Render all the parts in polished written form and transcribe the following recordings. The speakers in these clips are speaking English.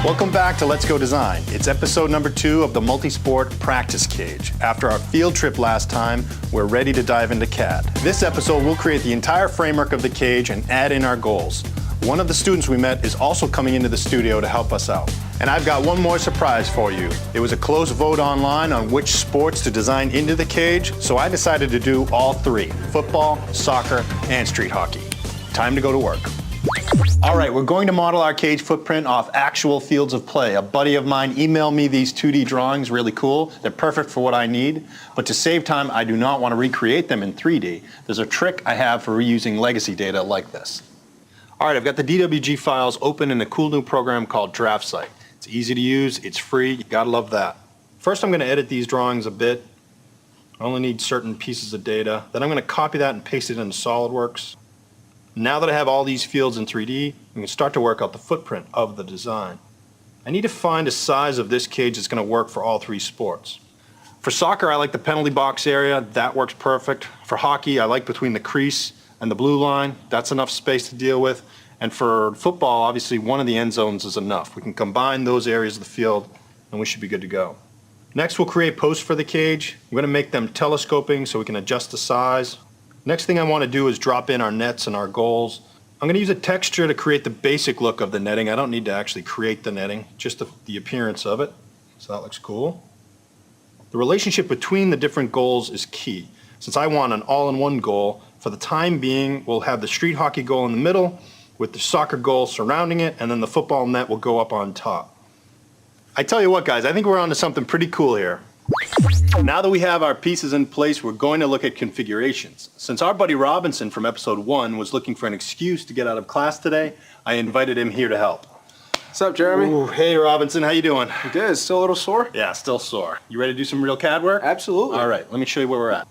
Welcome back to Let's Go Design. It's episode number 2 of the Multisport Practice Cage. After our field trip last time, we're ready to dive into CAD. This episode, we'll create the entire framework of the cage and add in our goals. One of the students we met is also coming into the studio to help us out. And I've got one more surprise for you. It was a close vote online on which sports to design into the cage, so I decided to do all 3, football, soccer, and street hockey. Time to go to work. All right, we're going to model our cage footprint off actual fields of play. A buddy of mine emailed me these 2D drawings, really cool. They're perfect for what I need, but to save time, I do not want to recreate them in 3D. There's a trick I have for reusing legacy data like this. All right, I've got the DWG files open in a cool new program called DraftSite. It's easy to use, it's free, you gotta love that. First, I'm gonna edit these drawings a bit. I only need certain pieces of data. Then I'm gonna copy that and paste it into SolidWorks. Now that I have all these fields in 3D, I'm going to start to work out the footprint of the design. I need to find a size of this cage that's going to work for all 3 sports. For soccer, I like the penalty box area. That works perfect. For hockey, I like between the crease and the blue line. That's enough space to deal with. And for football, obviously, one of the end zones is enough. We can combine those areas of the field, and we should be good to go. Next, we'll create posts for the cage. We're going to make them telescoping so we can adjust the size. Next thing I want to do is drop in our nets and our goals. I'm going to use a texture to create the basic look of the netting. I don't need to actually create the netting, just the appearance of it. So that looks cool. The relationship between the different goals is key. Since I want an all-in-one goal, for the time being, we'll have the street hockey goal in the middle with the soccer goal surrounding it, and then the football net will go up on top. I tell you what, guys, I think we're onto something pretty cool here. Now that we have our pieces in place, we're going to look at configurations. Since our buddy Robinson from episode 1 was looking for an excuse to get out of class today, I invited him here to help. What's up, Jeremy? Ooh, hey Robinson, how you doing? Good. Still a little sore? Yeah, still sore. You ready to do some real CAD work? Absolutely. All right, let me show you where we're at.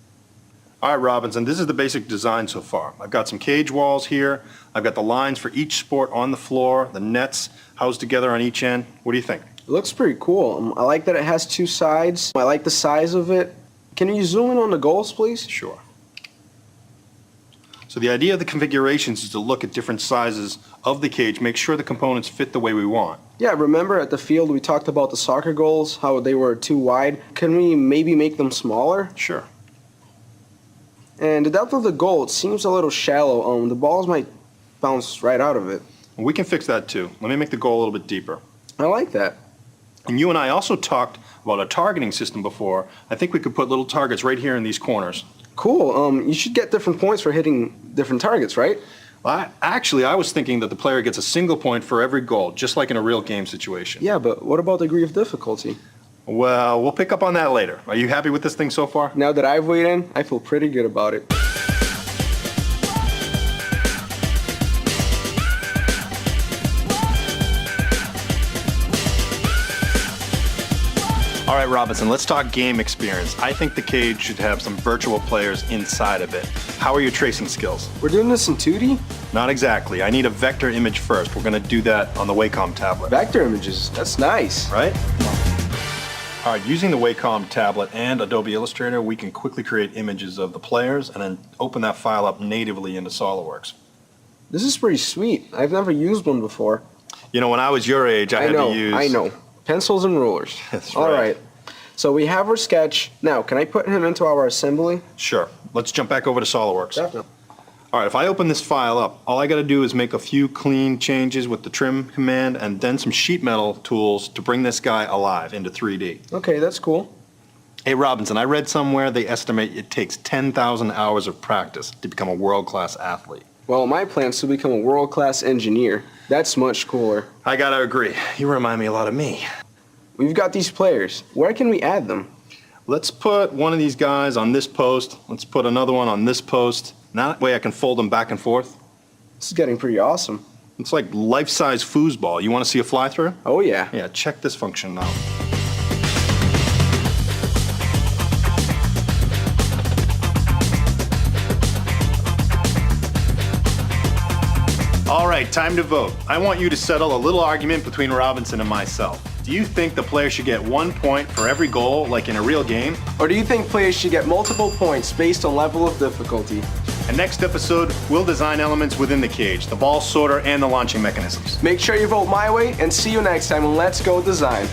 All right, Robinson, this is the basic design so far. I've got some cage walls here. I've got the lines for each sport on the floor, the nets housed together on each end. What do you think? It looks pretty cool. I like that it has 2 sides. I like the size of it. Can you zoom in on the goals, please? Sure. So the idea of the configurations is to look at different sizes of the cage, make sure the components fit the way we want. Yeah, remember at the field we talked about the soccer goals, how they were too wide. Can we maybe make them smaller? Sure. And the depth of the goal, it seems a little shallow. The balls might bounce right out of it. Well, we can fix that too. Let me make the goal a little bit deeper. I like that. And you and I also talked about a targeting system before. I think we could put little targets right here in these corners. Cool. You should get different points for hitting different targets, right? Well, I was thinking that the player gets a single point for every goal, just like in a real game situation. Yeah, but what about the degree of difficulty? Well, we'll pick up on that later. Are you happy with this thing so far? Now that I've weighed in, I feel pretty good about it. All right, Robinson, let's talk game experience. I think the cage should have some virtual players inside of it. How are your tracing skills? We're doing this in 2D? Not exactly. I need a vector image first. We're going to do that on the Wacom tablet. Vector images, that's nice. Right? All right, using the Wacom tablet and Adobe Illustrator, we can quickly create images of the players and then open that file up natively into SolidWorks. This is pretty sweet. I've never used one before. You know, when I was your age, I had to use... I know. Pencils and rulers. That's All right. right. So we have our sketch. Now, can I put him into our assembly? Sure. Let's jump back over to SolidWorks. Definitely. All right, if I open this file up, all I got to do is make a few clean changes with the trim command and then some sheet metal tools to bring this guy alive into 3D. Okay, that's cool. Hey, Robinson, I read somewhere they estimate it takes 10,000 hours of practice to become a world-class athlete. Well, my plan is to become a world-class engineer. That's much cooler. I got to agree. You remind me a lot of me. We've got these players. Where can we add them? Let's put one of these guys on this post. Let's put another one on this post. That way I can fold them back and forth. This is getting pretty awesome. It's like life-size foosball. You want to see a fly-through? Oh, yeah. Yeah, check this function out. All right, time to vote. I want you to settle a little argument between Robinson and myself. Do you think the player should get 1 point for every goal, like in a real game? Or do you think players should get multiple points based on level of difficulty? And next episode, we'll design elements within the cage, the ball sorter, and the launching mechanisms. Make sure you vote my way, and see you next time on Let's Go Design.